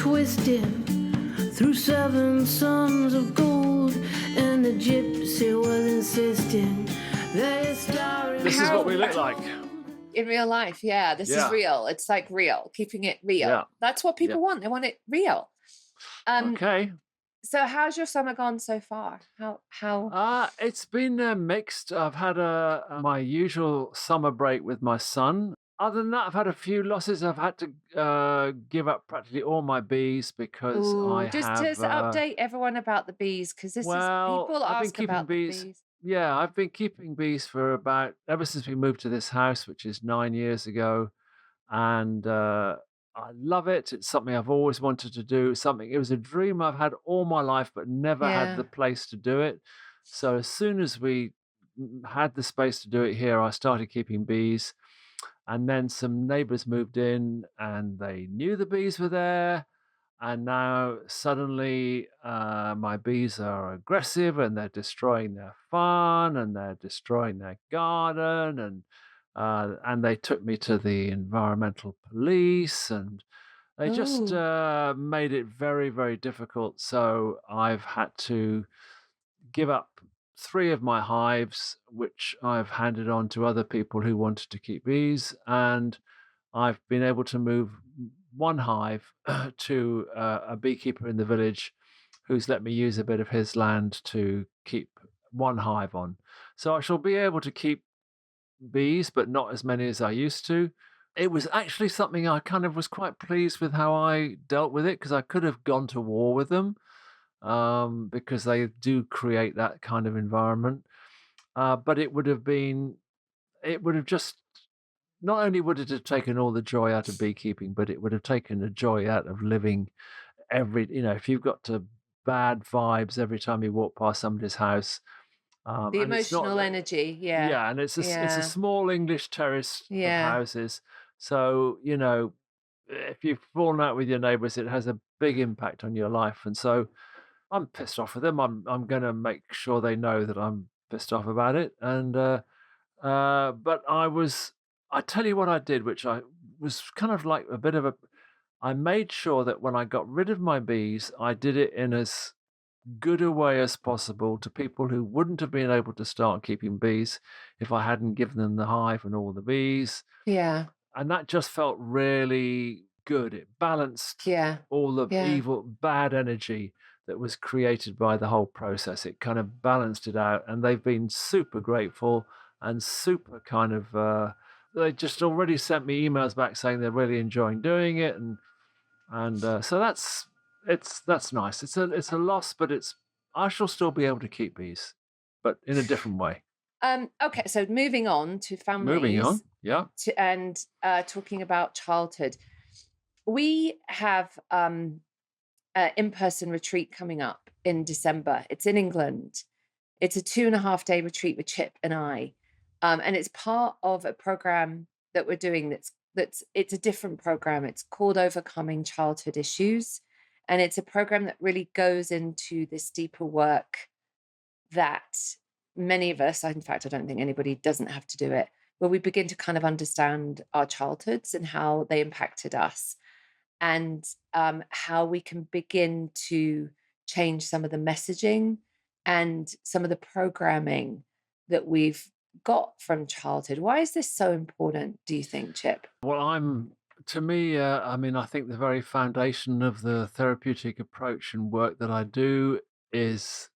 twisting through 7 suns of gold, and the gypsy was insisting that his story. This is what we look like. In real life, yeah. This is real. It's like real, keeping it real. Yeah. That's what people want. They want it real. Okay. So how's your summer gone so far? How? It's been mixed. I've had my usual summer break with my son. Other than that, I've had a few losses. I've had to give up practically all my bees because just update everyone about the bees, because people ask about the bees. Yeah, I've been keeping bees for ever since we moved to this house, which is 9 years ago. And I love it. It's something I've always wanted to do. It was a dream I've had all my life, but never had the place to do it. So as soon as we had the space to do it here, I started keeping bees. And then some neighbors moved in and they knew the bees were there. And now suddenly my bees are aggressive and they're destroying their fun and they're destroying their garden. And they took me to the environmental police and they just made it very, very difficult. So I've had to give up 3 of my hives, which I've handed on to other people who wanted to keep bees. And I've been able to move 1 hive to a beekeeper in the village who's let me use a bit of his land to keep 1 hive on. So I shall be able to keep bees, but not as many as I used to. It was actually something I kind of was quite pleased with how I dealt with it, because I could have gone to war with them, because they do create that kind of environment. But it would have just, not only would it have taken all the joy out of beekeeping, but it would have taken the joy out of living if you've got bad vibes every time you walk past somebody's house. The emotional energy, Yeah, and it's a small English terrace of houses. So, if you've fallen out with your neighbors, it has a big impact on your life. And so I'm pissed off with them. I'm going to make sure they know that I'm pissed off about it. And but I tell you what I did, which I was kind of like I made sure that when I got rid of my bees, I did it in as good a way as possible to people who wouldn't have been able to start keeping bees if I hadn't given them the hive and all the bees. Yeah. And that just felt really good. It balanced all the evil, bad energy that was created by the whole process. It kind of balanced it out. And they've been super grateful and super kind of, they just already sent me emails back saying they're really enjoying doing it. And so that's nice. It's a loss, but I shall still be able to keep bees, but in a different way. Okay, so moving on to families. Moving on, yeah. And talking about childhood. We have an in-person retreat coming up in December. It's in England. It's a 2.5-day retreat with Chip and I. And it's part of a program that we're doing it's a different program. It's called Overcoming Childhood Issues. And it's a program that really goes into this deeper work that many of us, in fact, I don't think anybody doesn't have to do it, where we begin to kind of understand our childhoods and how they impacted us, and how we can begin to change some of the messaging and some of the programming that we've got from childhood. Why is this so important, do you think, Chip? Well, to me, I think the very foundation of the therapeutic approach and work that I do is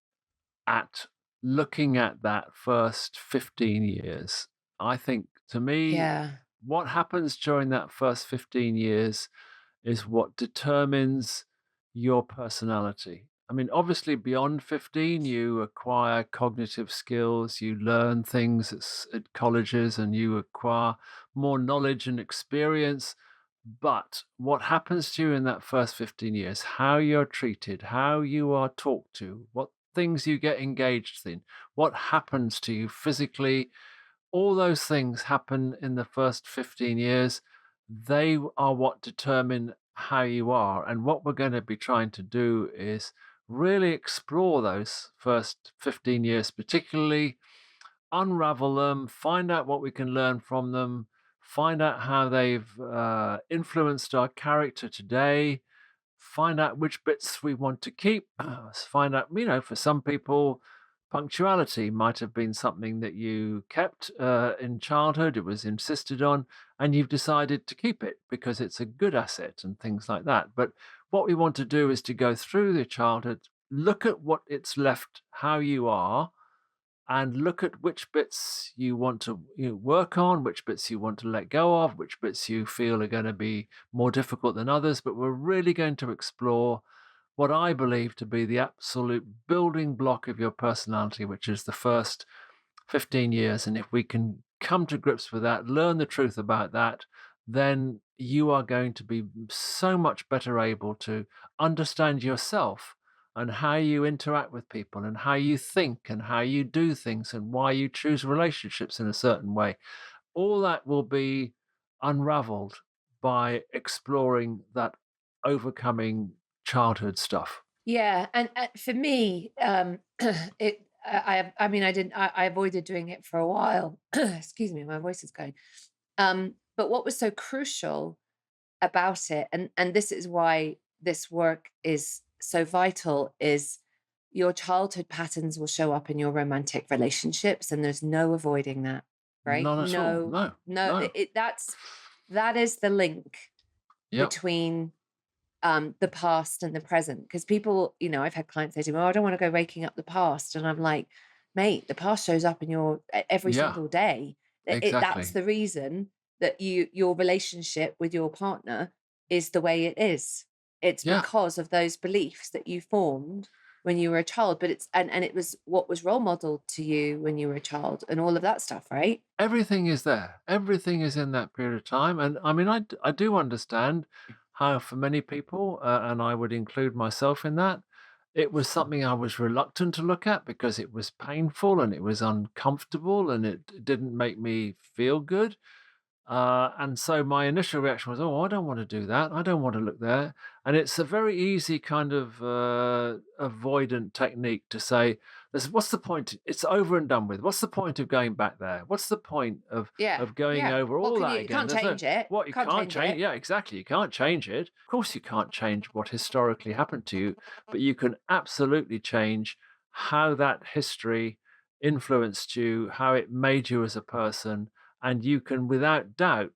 at looking at that first 15 years. I think, to me, what happens during that first 15 years is what determines your personality. I mean, obviously, beyond 15, you acquire cognitive skills, you learn things at colleges, and you acquire more knowledge and experience. But what happens to you in that first 15 years, how you're treated, how you are talked to, what things you get engaged in, what happens to you physically, all those things happen in the first 15 years. They are what determine how you are. And what we're going to be trying to do is really explore those first 15 years, particularly unravel them, find out what we can learn from them, find out how they've influenced our character today, find out which bits we want to keep, find out, for some people, punctuality might have been something that you kept in childhood, it was insisted on, and you've decided to keep it because it's a good asset and things like that. But what we want to do is to go through the childhood, look at what it's left, how you are, and look at which bits you want to work on, which bits you want to let go of, which bits you feel are going to be more difficult than others. But we're really going to explore what I believe to be the absolute building block of your personality, which is the first 15 years. And if we can come to grips with that, learn the truth about that, then you are going to be so much better able to understand yourself and how you interact with people and how you think and how you do things and why you choose relationships in a certain way. All that will be unraveled by exploring that overcoming childhood stuff. Yeah, and for me, I mean, I avoided doing it for a while. Excuse me, my voice is going. But what was so crucial about it, and this is why this work is so vital, is your childhood patterns will show up in your romantic relationships, and there's no avoiding that, right? None at all. No, No, no, no. that is the link Yep. between the past and the present. Because people, I've had clients say to me, "Oh, I don't want to go raking up the past," and I'm like, "Mate, the past shows up in your every Yeah, single day. That's exactly. the reason that your relationship with your partner is the way it is. It's Yeah. because of those beliefs that you formed when you were a child, but and it was what was role modeled to you when you were a child, and all of that stuff, right? Everything is there. Everything is in that period of time. And I mean, I do understand how, for many people, and I would include myself in that, it was something I was reluctant to look at because it was painful and it was uncomfortable and it didn't make me feel good. And so my initial reaction was, "Oh, I don't want to do that. I don't want to look there." And it's a very easy kind of avoidant technique to say, "What's the point? It's over and done with. What's the point of going back there? What's the point of Yeah, going yeah. over What all can that you again? can't There's no change it. what you Can't can't change change. it. Yeah, exactly. You can't change it. Of course, you can't change what historically happened to you, but you can absolutely change how that history influenced you, how it made you as a person." And you can, without doubt,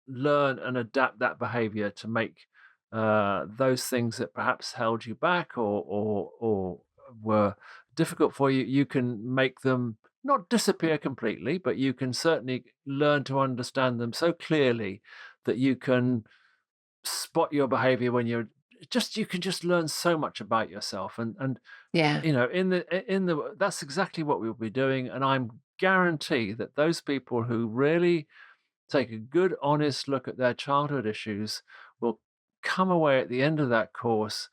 learn and adapt that behavior to make those things that perhaps held you back or were difficult for you. You can make them not disappear completely, but you can certainly learn to understand them so clearly that you can spot your behavior when you're just you can just learn so much about yourself. And Yeah, in the that's exactly what we'll be doing. And I'm guarantee that those people who really take a good, honest look at their childhood issues will come away at the end of that course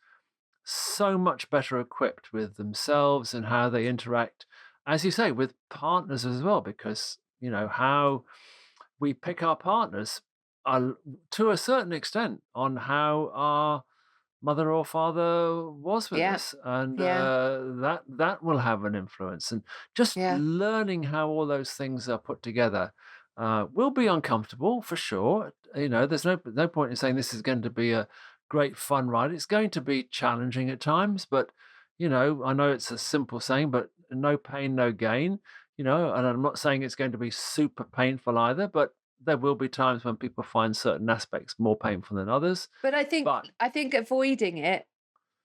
so much better equipped with themselves and how they interact, as you say, with partners as well, because, how we pick our partners are, to a certain extent, on how our mother or father was with yeah, us, and yeah, that will have an influence. And just yeah. learning how all those things are put together will be uncomfortable for sure. There's no point in saying this is going to be a great fun ride. It's going to be challenging at times, but I know it's a simple saying, but no pain, no gain. And I'm not saying it's going to be super painful either, but there will be times when people find certain aspects more painful than others. But I think But I think avoiding it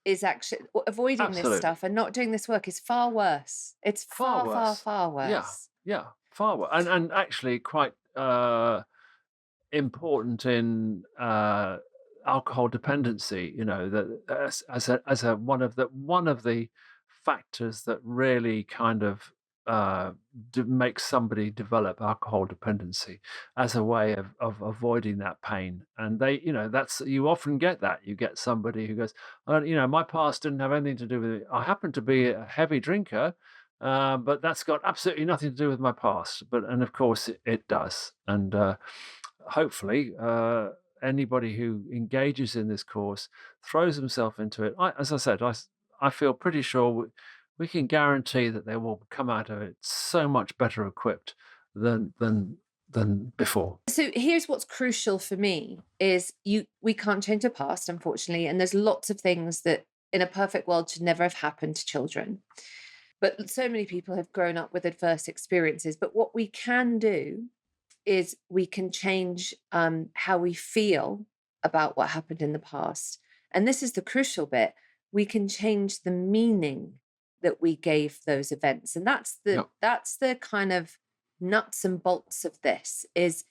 is actually avoiding this absolutely. stuff and not doing this work is far worse. It's Far far, far, worse. far Yeah, worse. yeah, far worse, and actually quite, important in, alcohol dependency, that as a one of the factors that really kind of, makes somebody develop alcohol dependency as a way of avoiding that pain. And that's you often get that. You get somebody who goes, my past didn't have anything to do with it. I happen to be a heavy drinker, but that's got absolutely nothing to do with my past. And of course it does. And hopefully, anybody who engages in this course throws himself into it. As I said, I feel pretty sure we can guarantee that they will come out of it so much better equipped than than before. So here's what's crucial for me is we can't change the past, unfortunately, and there's lots of things that in a perfect world should never have happened to children. But so many people have grown up with adverse experiences. But what we can do is we can change how we feel about what happened in the past. And this is the crucial bit. We can change the meaning that we gave those events. And Yep. that's the kind of nuts and bolts of this is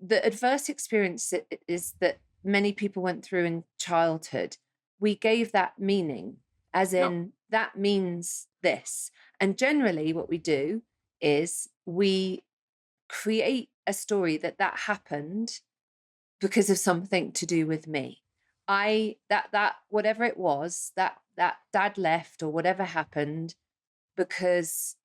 the adverse experience is that many people went through in childhood. We gave that meaning, as Yep. in that means this. And generally, what we do is we create a story that happened because of something to do with me. That whatever it was, that dad left or whatever happened because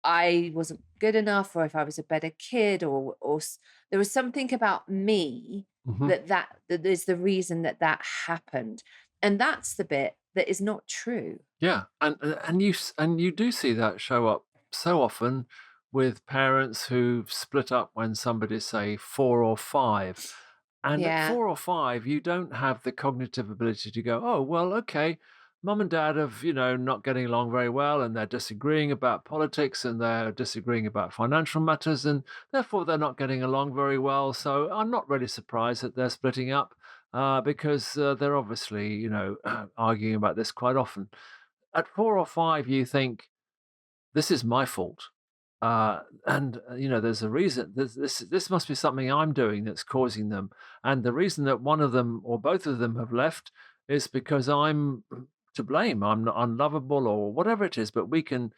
I wasn't good enough, or if I was a better kid, there was something about me Hmm. that is the reason that happened, and that's the bit that is not true. Yeah, and you do see that show up so often with parents who've split up when somebody's, say, 4 or 5. And at Yeah, 4 or 5, you don't have the cognitive ability to go, "Oh, well, okay, mum and dad have, not getting along very well, and they're disagreeing about politics, and they're disagreeing about financial matters, and therefore they're not getting along very well. So I'm not really surprised that they're splitting up, because they're obviously, arguing about this quite often." At 4 or 5, you think, "This is my fault." There's a reason. This must be something I'm doing that's causing them. And the reason that one of them or both of them have left is because I'm to blame. I'm not unlovable or whatever it is, but we can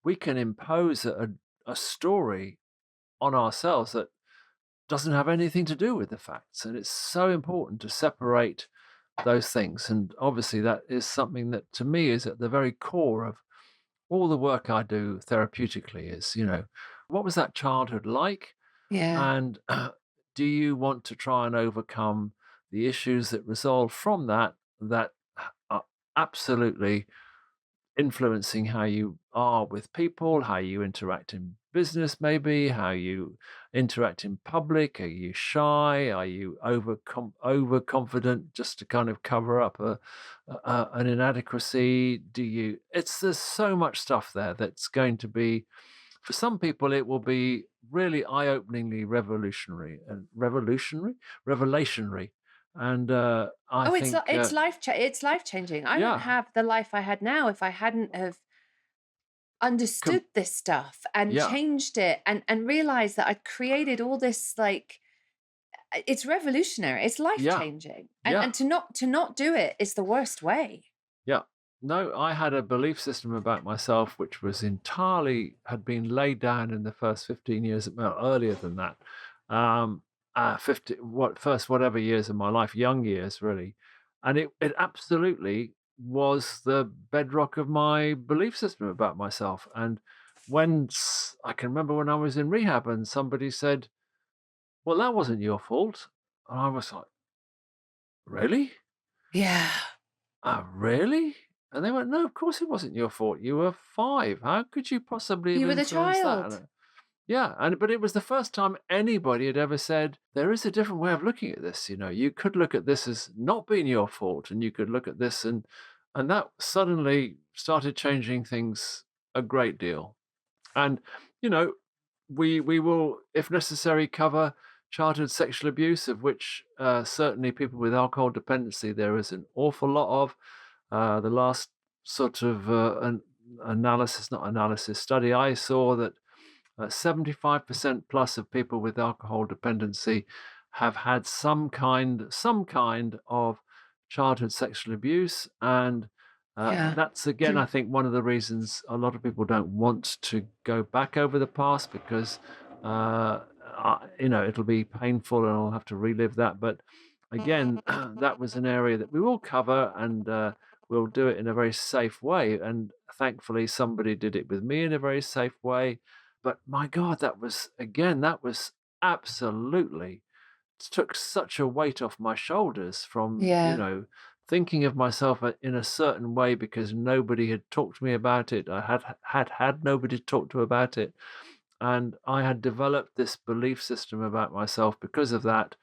impose a story on ourselves that doesn't have anything to do with the facts. And it's so important to separate those things. And obviously that is something that to me is at the very core of all the work I do therapeutically is, what was that childhood like? yeah, And do you want to try and overcome the issues that resolve from that are absolutely influencing how you are with people, how you interact in business, maybe, how you interact in public. Are you shy? Are you overconfident just to kind of cover up an inadequacy? There's so much stuff there that's going to be, for some people, it will be really eye-openingly revelationary. And I oh, think, it's life changing. I wouldn't yeah, have the life I had now if I hadn't have com- understood this stuff and yeah, changed it and realized that I'd created all this, like, it's revolutionary, it's life yeah, changing, yeah. and to not do it is the worst way. Yeah. No, I had a belief system about myself which was entirely had been laid down in the first 15 years, well, earlier than that. 50, whatever years of my life, young years, really. And it absolutely was the bedrock of my belief system about myself. And I can remember when I was in rehab and somebody said, "Well, that wasn't your fault." And I was like, "Really? Yeah. Really?" And they went, "No, of course it wasn't your fault. You were 5. How could you possibly have You were the influenced that?" child. Yeah, but it was the first time anybody had ever said, "There is a different way of looking at this. You could look at this as not being your fault, and you could look at this," and that suddenly started changing things a great deal. And, you know, we will, if necessary, cover childhood sexual abuse, of which certainly people with alcohol dependency there is an awful lot of. The last sort of not analysis study I saw that 75% plus of people with alcohol dependency have had some kind of childhood sexual abuse, and Yeah. that's again, I think, one of the reasons a lot of people don't want to go back over the past because it'll be painful and I'll have to relive that. But again, that was an area that we will cover, and we'll do it in a very safe way. And thankfully, somebody did it with me in a very safe way. But my God, that was absolutely took such a weight off my shoulders from, Yeah. thinking of myself in a certain way because nobody had talked to me about it. I had nobody to talk to about it. And I had developed this belief system about myself because of that,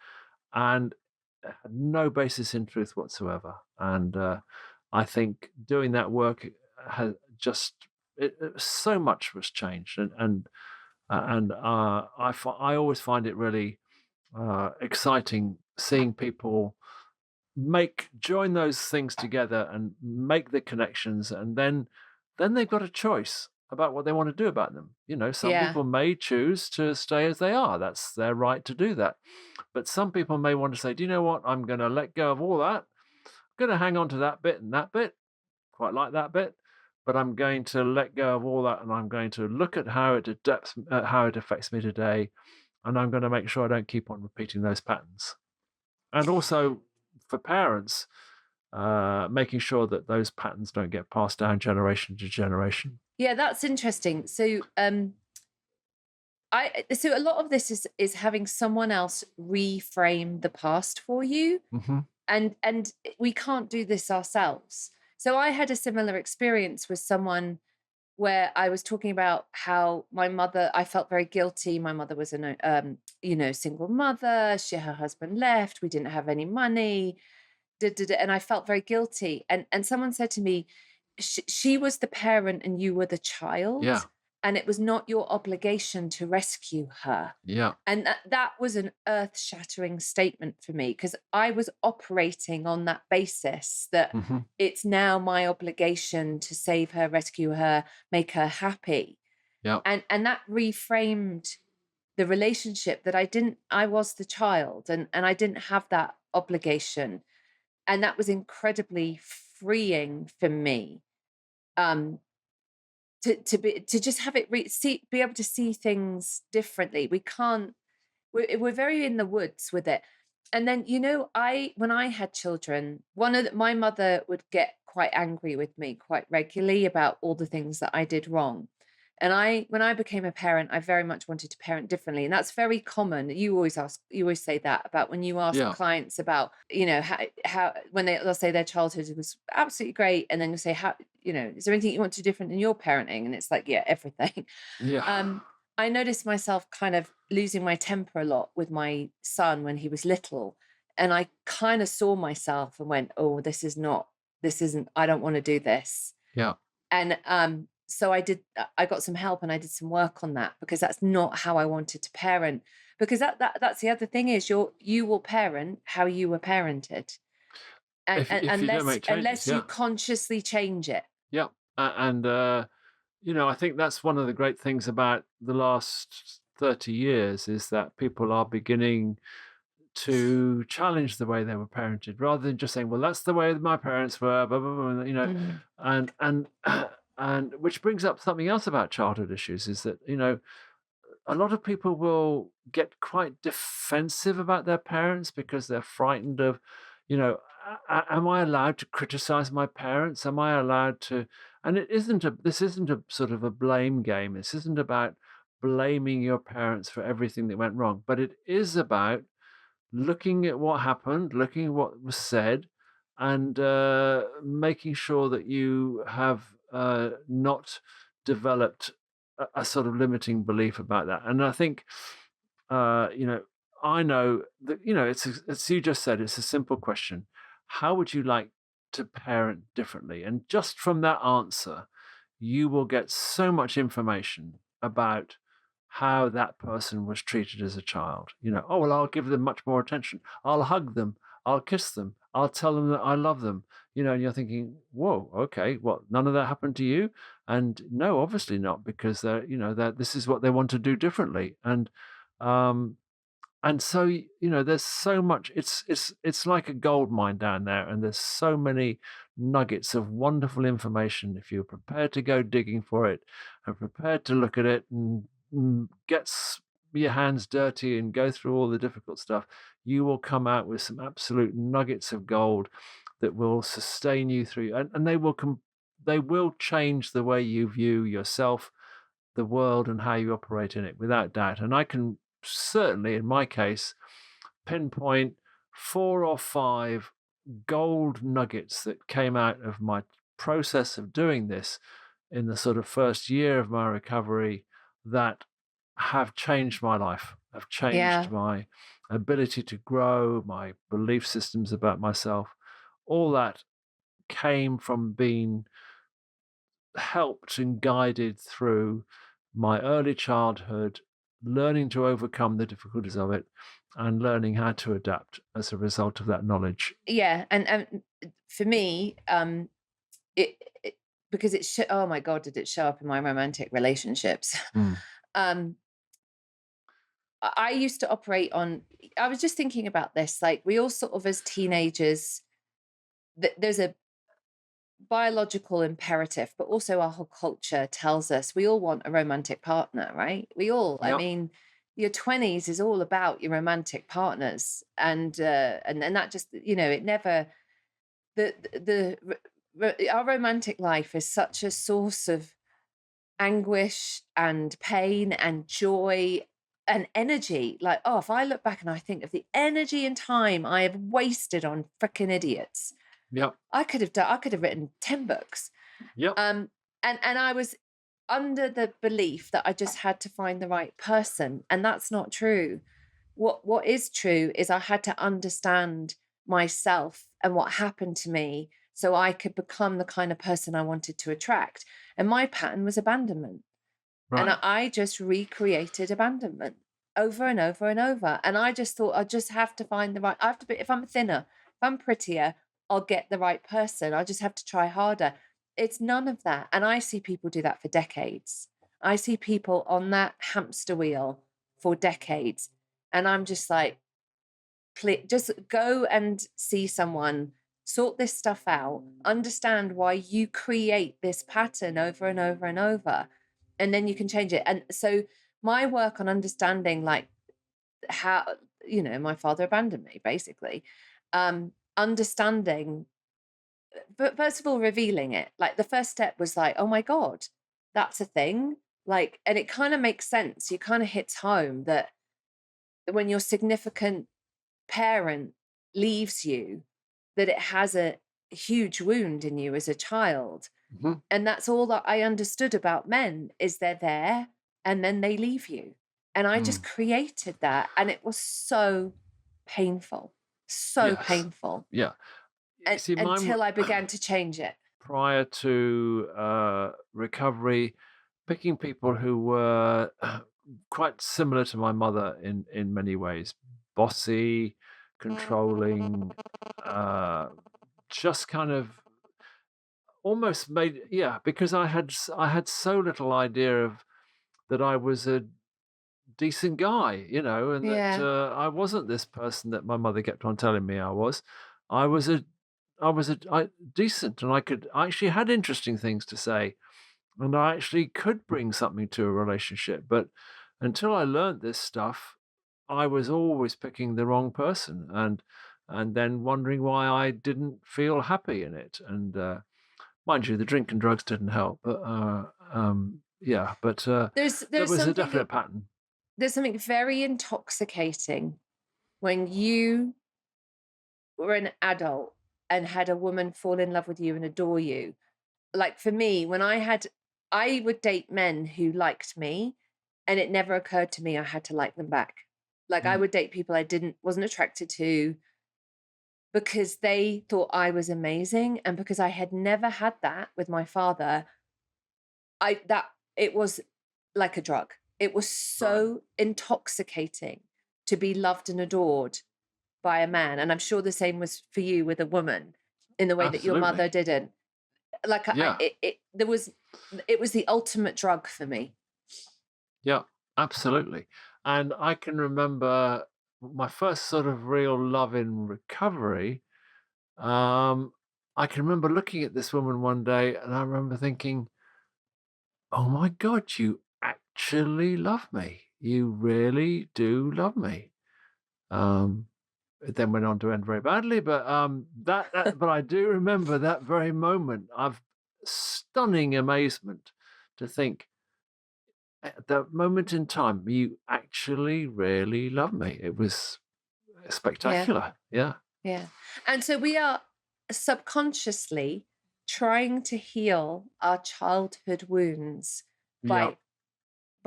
and had no basis in truth whatsoever. And I think doing that work has just so much was changed, and I always find it really exciting seeing people make join those things together and make the connections, and then they've got a choice about what they want to do about them. Some Yeah. people may choose to stay as they are. That's their right to do that. But some people may want to say, do you know what, I'm going to let go of all that. I'm going to hang on to that bit and that bit, quite like that bit, but I'm going to let go of all that, and I'm going to look at how it affects me today, and I'm going to make sure I don't keep on repeating those patterns. And also for parents, making sure that those patterns don't get passed down generation to generation. Yeah, that's interesting. So a lot of this is having someone else reframe the past for you, Hmm. and we can't do this ourselves. So I had a similar experience with someone where I was talking about how my mother, I felt very guilty. My mother was single mother. Her husband left. We didn't have any money. And I felt very guilty. And someone said to me, she was the parent and you were the Yeah, child, and it was not your obligation to rescue her. yeah, And that was an earth-shattering statement for me, because I was operating on that basis that hmm, it's now my obligation to save her, rescue her, make her happy. yeah. And that reframed the relationship, that I was the child, and I didn't have that obligation. And that was incredibly freeing for me. Um, to just have it be able to see things differently. We can't we're very in the woods with it. And then, I when I had children, my mother would get quite angry with me quite regularly about all the things that I did wrong. And when I became a parent, I very much wanted to parent differently. And that's very common. You always say that about when you ask Yeah, clients about, how when they'll say their childhood was absolutely great. And then you say, how, is there anything you want to do different in your parenting? And it's like, yeah, everything. yeah, Um, I noticed myself kind of losing my temper a lot with my son when he was little. And I kind of saw myself and went, oh, this isn't, I don't want to do this. yeah. And so I got some help and I did some work on that, because that's not how I wanted to parent. Because that's the other thing is you will parent how you were parented. And If you don't make changes, unless you yeah, consciously change it. yeah. And I think that's one of the great things about the last 30 years is that people are beginning to challenge the way they were parented, rather than just saying, well, that's the way my parents were, blah, blah, blah, Mm. and and which brings up something else about childhood issues, is that, a lot of people will get quite defensive about their parents because they're frightened of, am I allowed to criticize my parents? Am I allowed to? And this isn't a sort of a blame game. This isn't about blaming your parents for everything that went wrong, but it is about looking at what happened, looking at what was said, and making sure that you have not developed a sort of limiting belief about that. And I think, uh, you know, I know that, as you just said, it's a simple question. How would you like to parent differently? And just from that answer, you will get so much information about how that person was treated as a child. Oh, well, I'll give them much more attention. I'll hug them. I'll kiss them. I'll tell them that I love them. And you're thinking, whoa, okay, what? None of that happened to you? And no, obviously not, because that this is what they want to do differently. Um, and so, there's so much. It's like a gold mine down there, and there's so many nuggets of wonderful information if you're prepared to go digging for it and prepared to look at it and your hands dirty and go through all the difficult stuff. You will come out with some absolute nuggets of gold that will sustain you through, and they will change the way you view yourself, the world, and how you operate in it, without doubt. And I can certainly, in my case, pinpoint 4 or 5 gold nuggets that came out of my process of doing this in the sort of first year of my recovery that have changed my life, have changed Yeah. my ability to grow, my belief systems about myself. All that came from being helped and guided through my early childhood, learning to overcome the difficulties of it, and learning how to adapt as a result of that knowledge. Yeah. And for me, it, it because oh my God, did it show up in my romantic relationships? Mm. um I used to operate on, I was just thinking about this, like we all sort of as teenagers, there's a biological imperative, but also our whole culture tells us we all want a romantic partner, right? We all, I Yep. mean, your 20s is all about your romantic partners. And that just, it never, our romantic life is such a source of anguish and pain and joy and energy. Like, oh, if I look back and I think of the energy and time I have wasted on freaking idiots, Yep. I could have written 10 books. Yep. And I was under the belief that I just had to find the right person, and that's not true. What is true is I had to understand myself and what happened to me so I could become the kind of person I wanted to attract. And my pattern was abandonment. And Right. I just recreated abandonment over and over and over. And I just thought I just have to find the right, I have to be, if I'm thinner, if I'm prettier, I'll get the right person. I just have to try harder. It's none of that. And I see people do that for decades. I see people on that hamster wheel for decades. And I'm just like, just go and see someone, sort this stuff out, understand why you create this pattern over and over and over, and then you can change it. And so my work on understanding, like, how, my father abandoned me, basically, understanding, but first of all revealing it. Like, the first step was like, oh my God, that's a thing. Like, and it kind of makes sense. You kind of hits home that when your significant parent leaves you, that it has a huge wound in you as a child. Mhm. And that's all that I understood about men, is they're there and then they leave you. And I just Mm. created that, and it was so painful, so Yes. painful. Yeah. You And see, mine until I began to change it. prior to recovery, picking people who were quite similar to my mother in many ways, bossy, controlling, uh, just kind of almost made, yeah, because I had so little idea of that I was a decent guy, and that Yeah. I wasn't this person that my mother kept on telling me I was. I was a decent, and I actually had interesting things to say, and I actually could bring something to a relationship. But until I learned this stuff, I was always picking the wrong person, and then wondering why I didn't feel happy in it. And mind you, the drink and drugs didn't help. But yeah, but There's there there's was a something definite pattern. there's something very intoxicating when you were an adult and had a woman fall in love with you and adore you. Like, for me, I would date men who liked me, and it never occurred to me I had to like them back. Like, I Mm, would date people I wasn't attracted to, because they thought I was amazing. And because I had never had that with my father, it was like a drug. It was right. so intoxicating to be loved and adored by a man. And I'm sure the same was for you with a woman, in the way that your Absolutely. mother didn't. Like, Yeah. it was the ultimate drug for me. Yeah. Absolutely. And I can remember my first sort of real love in recovery. Um, I can remember looking at this woman one day, and I remember thinking, "Oh my God, you actually love me. You really do love me." Um, it then went on to end very badly, but but I do remember that very moment of stunning amazement to think, at that moment in time, you actually really love me. It was Yeah. spectacular. Yeah. Yeah. And so we are subconsciously trying to heal our childhood wounds Yeah. by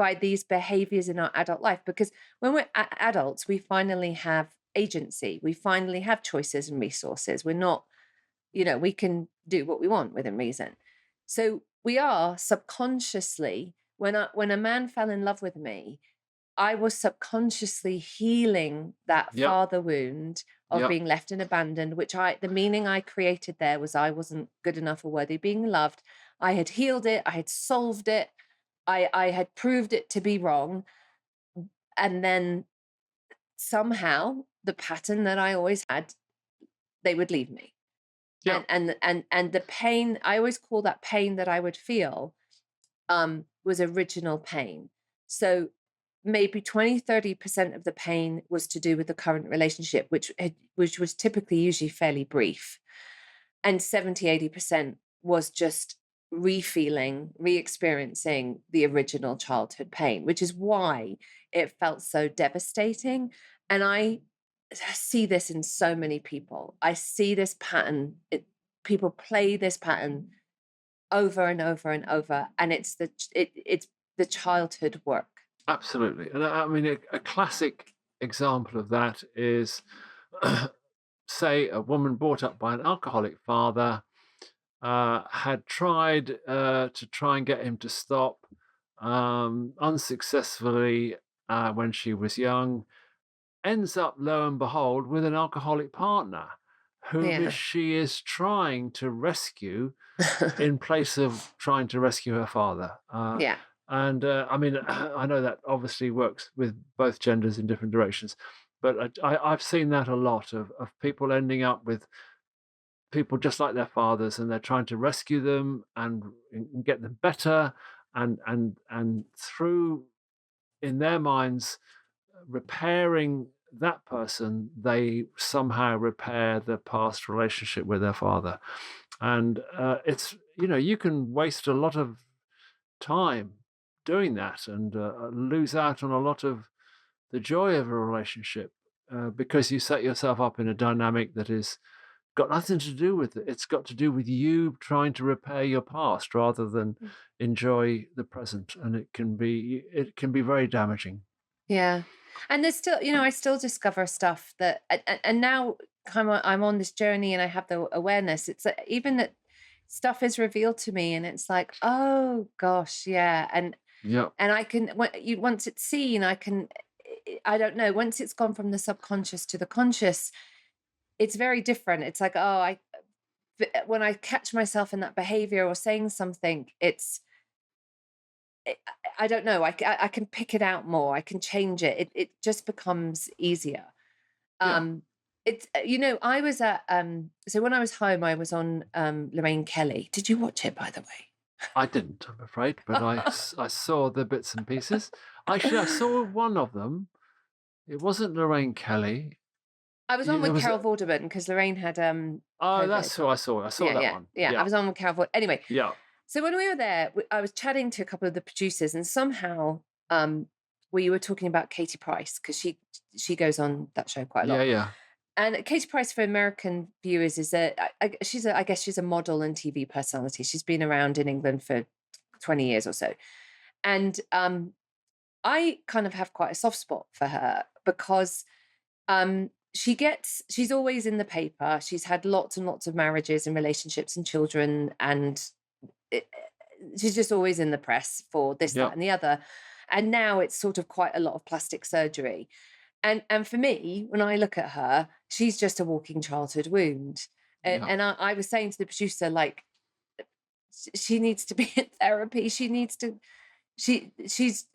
by these behaviors in our adult life. Because when we're adults, we finally have agency, we finally have choices and resources. We're not, we can do what we want within reason. So we are subconsciously, when a man fell in love with me, I was subconsciously healing that Yep. father wound of Yep. being left and abandoned, the meaning I created there was I wasn't good enough or worthy of being loved. I had healed it. I had solved it. I had proved it to be wrong. And then somehow the pattern that I always had, they would leave me. Yep. And the pain, I always call that pain that I would feel, was original pain. So maybe 20-30% of the pain was to do with the current relationship, which was typically usually fairly brief. And 70-80% was just re-experiencing the original childhood pain, which is why it felt so devastating. And I see this in so many people. I see this pattern. People play this pattern over and over and over, and it's the childhood work. Absolutely. And I mean, a classic example of that is, say, a woman brought up by an alcoholic father, had tried to try and get him to stop, unsuccessfully when she was young, ends up, lo and behold, with an alcoholic partner whom Yeah. she is trying to rescue in place of trying to rescue her father. Yeah. And I mean, I know that obviously works with both genders in different directions, but I've seen that a lot of people ending up with people just like their fathers, and they're trying to rescue them and get them better, and through, in their minds, repairing that person, they somehow repair the past relationship with their father. And it's, you can waste a lot of time doing that and lose out on a lot of the joy of a relationship because you set yourself up in a dynamic that is got nothing to do with it. It's got to do with you trying to repair your past rather than enjoy the present, and it can be very damaging. Yeah. And there's still, I still discover stuff that, and now I'm on this journey and I have the awareness. It's even that stuff is revealed to me and it's like, oh gosh, yeah. And Yeah. I can, once it's seen, I don't know, once it's gone from the subconscious to the conscious, it's very different. It's like, when I catch myself in that behavior or saying something, I don't know. I can pick it out more. I can change it. It just becomes easier. Yeah. It's I was at so when I was home, I was on Lorraine Kelly. Did you watch it, by the way? I didn't, I'm afraid, but I saw the bits and pieces. Actually, I saw one of them. It wasn't Lorraine Kelly. I was on with Carol Vorderman because Lorraine had Oh, COVID. that's who I saw. I saw that one. Yeah, I was on with Carol Vorderman. Anyway, Yeah. so when we were there, I was chatting to a couple of the producers, and somehow we were talking about Katie Price because she goes on that show quite a lot. Yeah. And Katie Price, for American viewers, is I guess she's a model and TV personality. She's been around in England for 20 years or so. And I kind of have quite a soft spot for her because she's always in the paper. She's had lots and lots of marriages and relationships and children, and she's just always in the press for this, that, and the other. And now it's sort of quite a lot of plastic surgery. And for me, when I look at her, she's just a walking childhood wound. And I was saying to the producer, like, she needs to be in therapy. She needs to. She's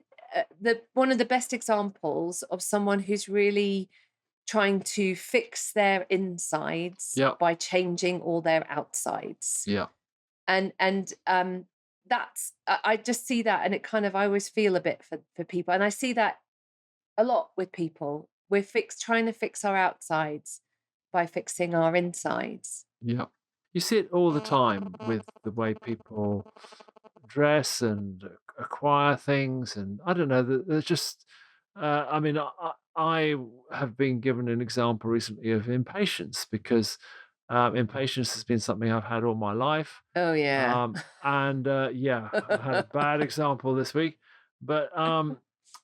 one of the best examples of someone who's really trying to fix their insides by changing all their outsides. Yeah. And that's, I just see that, and it kind of, I always feel a bit for people, and I see that a lot with people. We're trying to fix our outsides by fixing our insides. Yeah. You see it all the time with the way people dress and acquire things, and I don't know. There's just, I mean, I have been given an example recently of impatience because impatience has been something I've had all my life. Oh yeah. And I had a bad example this week, But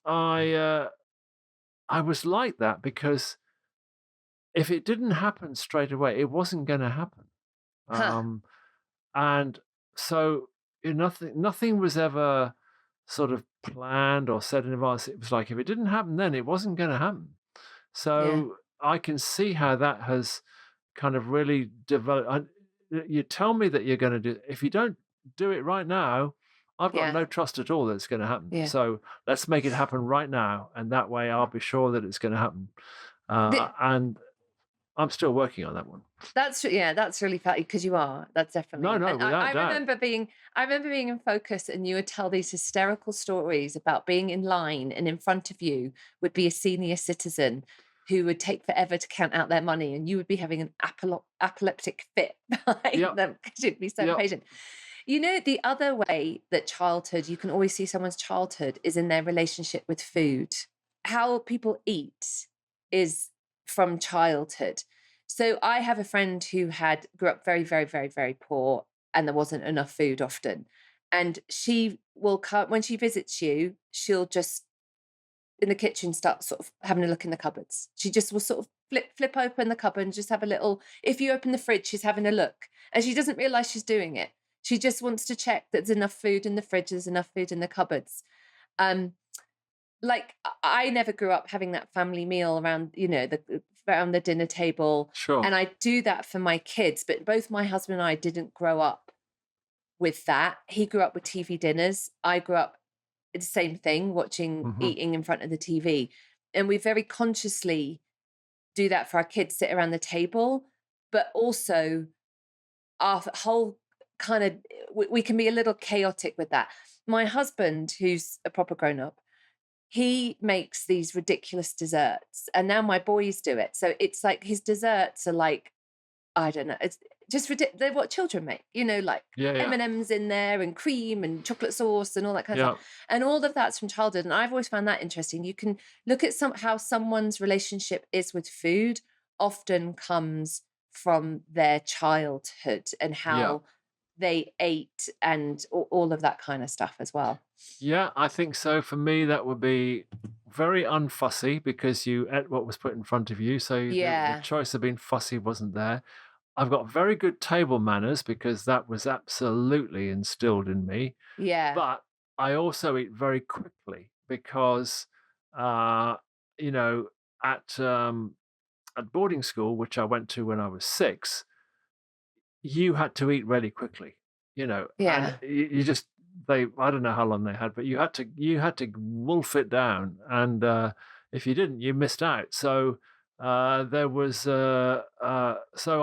I I was like that because if it didn't happen straight away, it wasn't going to happen. Huh. Um, and so nothing was ever sort of planned or said in advance. It was like if it didn't happen then, it wasn't going to happen. Yeah. So I can see how that has kind of really developed. You tell me that you're going to do. If you don't do it right now, I've got Yeah. no trust at all that it's going to happen. Yeah. So let's make it happen right now, and that way I'll be sure that it's going to happen. The- And I'm still working on that one. That's really funny because you are. That's definitely. No, And without I doubt. remember being in focus, and you would tell these hysterical stories about being in line, and in front of you would be a senior citizen who would take forever to count out their money, and you would be having an epileptic fit behind Yep, them because you'd be so yep, impatient. You know, the other way that childhood, you can always see someone's childhood is in their relationship with food. How people eat is from childhood. So I have a friend who grew up very, very, very, very poor, and there wasn't enough food often. And she will come when she visits you, she'll just in the kitchen start sort of having a look in the cupboards. She just will sort of flip open the cupboard and just have a little. If you open the fridge, she's having a look. And she doesn't realize she's doing it. She just wants to check that there's enough food in the fridge, there's enough food in the cupboards. Um, like I never grew up having that family meal around, around the dinner table. sure. And I do that for my kids, but both my husband and I didn't grow up with that. He grew up with TV dinners. I grew up the same thing, Hmm. eating in front of the TV. And we very consciously do that for our kids, sit around the table, but also our whole kind of, we can be a little chaotic with that. My husband, who's a proper grown up, he makes these ridiculous desserts, and now my boys do it. So it's like his desserts are like, I don't know, it's just ridiculous. They're what children make, like Yeah, yeah, M&Ms in there and cream and chocolate sauce and all that kind of yeah, stuff. And all of that's from childhood. And I've always found that interesting. You can look at how someone's relationship is with food often comes from their childhood and yeah. how they ate and all of that kind of stuff as well. Yeah, I think so. For me, that would be very unfussy because you ate what was put in front of you. So the Yeah. choice of being fussy wasn't there. I've got very good table manners because that was absolutely instilled in me. Yeah. But I also eat very quickly because, uh, you know, at at boarding school, which I went to when I was 6, you had to eat really quickly, and Yeah. you just I don't know how long they had, but you had to wolf it down, and if you didn't, you missed out. So there was so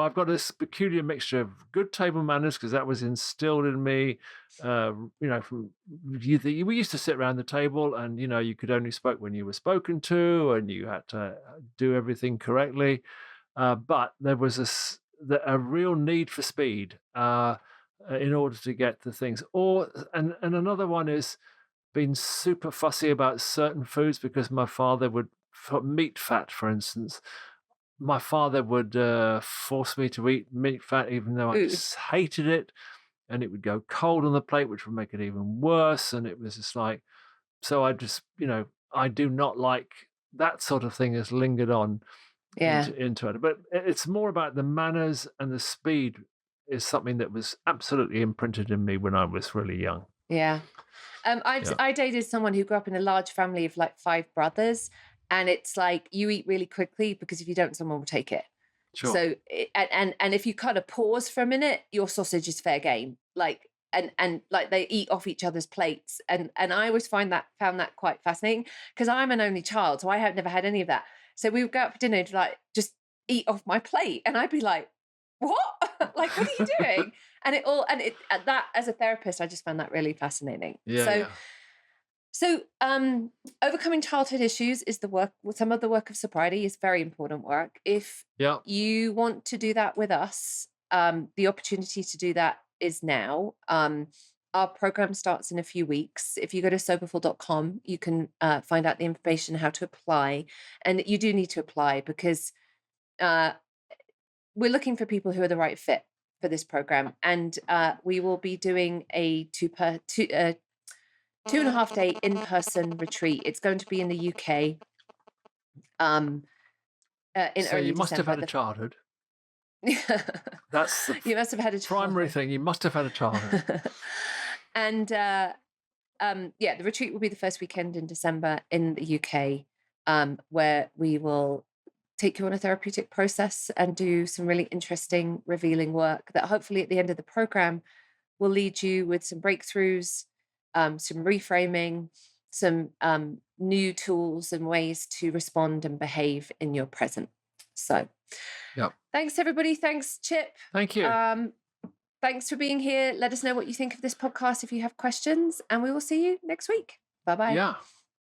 I've got this peculiar mixture of good table manners because that was instilled in me. From we used to sit around the table, and you could only spoke when you were spoken to, and you had to do everything correctly. But there was a real need for speed in order to get the things. And another one is being super fussy about certain foods because my father would, for meat fat, for instance, my father would force me to eat meat fat even though I Ooh. just hated it, and it would go cold on the plate, which would make it even worse. And it was just like, so I just, I do not like that sort of thing has lingered on Yeah. into it. But it's more about the manners, and the speed is something that was absolutely imprinted in me when I was really young. Yeah. Yeah, I dated someone who grew up in a large family of like 5 brothers, and it's like you eat really quickly because if you don't, someone will take it. sure. So and if you kind of pause for a minute, your sausage is fair game. Like and like they eat off each other's plates, and I always found that quite fascinating because I'm an only child, so I have never had any of that. So we would go out for dinner to like just eat off my plate, and I'd be like, "What? Like, what are you doing?" And that as a therapist, I just found that really fascinating. Yeah, yeah, So, overcoming childhood issues is some of the work of sobriety is very important work. If yeah. you want to do that with us, the opportunity to do that is now. Our program starts in a few weeks. If you go to soberful.com, you can find out the information how to apply. And you do need to apply because uh, we're looking for people who are the right fit for this program. And we will be doing a 2.5 day in-person retreat. It's going to be in the UK. In So early you must have December. had a childhood. That's the You must have had a primary childhood. thing. You must have had a childhood. And the retreat will be the first weekend in December in the UK, where we will take you on a therapeutic process and do some really interesting, revealing work that hopefully at the end of the program will lead you with some breakthroughs, some reframing, some new tools and ways to respond and behave in your present. So, Yep. Thanks, everybody. Thanks, Chip. Thank you. Thanks for being here. Let us know what you think of this podcast if you have questions, and we will see you next week. Bye-bye. Yeah.